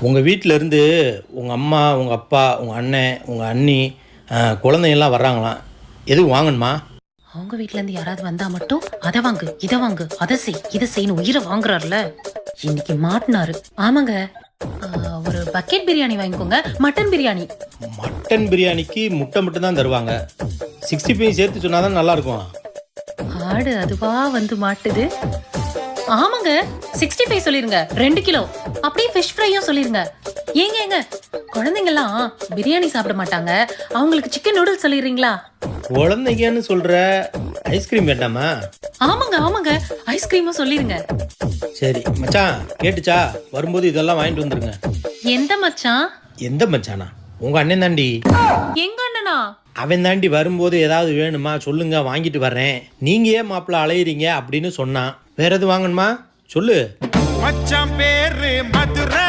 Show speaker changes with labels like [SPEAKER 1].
[SPEAKER 1] உங்கள் வீட்டிலேருந்து உங்கள் அம்மா, உங்கள் அப்பா, உங்கள் அண்ணன், உங்கள் அண்ணி, குழந்தைங்கள்லாம் வர்றாங்களாம். எதுவும் வாங்கணுமா?
[SPEAKER 2] அவங்க வீட்ல இருந்து யாராவது வந்தா மட்டும் அதை வாங்கு, இதை வாங்கு, அதை செய், இதை செய்யணும் உயிரை வாங்குறாருல. இன்னைக்கு மாட்டினாரு. ஆமாங்க. ஒரு பக்கெட் பிரியாணி வாங்கிக்கோங்க. மட்டன் பிரியாணி.
[SPEAKER 1] மட்டன் பிரியாணிக்கு முட்டை மட்டும் தான் தருவாங்க. 65 சேர்த்து சொன்னால் தான் நல்லாயிருக்கும்.
[SPEAKER 2] ஆடு அதுவா வந்து மாட்டுது. ஆமாங்க, 65 சொல்லிருங்க, 2 கிலோ. அப்படியே ஃபிஷ் ஃப்ரையும் சொல்லிருங்க. ஏங்க குழந்தைங்கலாம் பிரியாணி சாப்பிட மாட்டாங்க, அவங்களுக்கு சிக்கன் நூடுல்ஸ் சொல்லிடுறீங்களா?
[SPEAKER 1] குழந்தைங்கன்னு சொல்கிற, ஐஸ்கிரீம் வேண்டாமா?
[SPEAKER 2] ஆமாங்க ஐஸ்கிரீமும் சொல்லிருங்க.
[SPEAKER 1] சரி மச்சான், கேட்டுச்சா? வரும்போது இதெல்லாம் வாங்கிட்டு வந்துருங்க.
[SPEAKER 2] எந்த மச்சான்?
[SPEAKER 1] எந்த மச்சானா? உங்கள் அண்ணன் தாண்டி.
[SPEAKER 2] எங்க அண்ணனா?
[SPEAKER 1] அவன் தாண்டி வரும்போது ஏதாவது வேணுமா சொல்லுங்க, வாங்கிட்டு வர்றேன். நீங்கள் ஏன் மாப்பிள்ள அலையிறீங்க அப்படின்னு சொன்னான். வேற எது வாங்கணுமா சொல்லு.
[SPEAKER 3] மச்சான் பேரு மதுரை.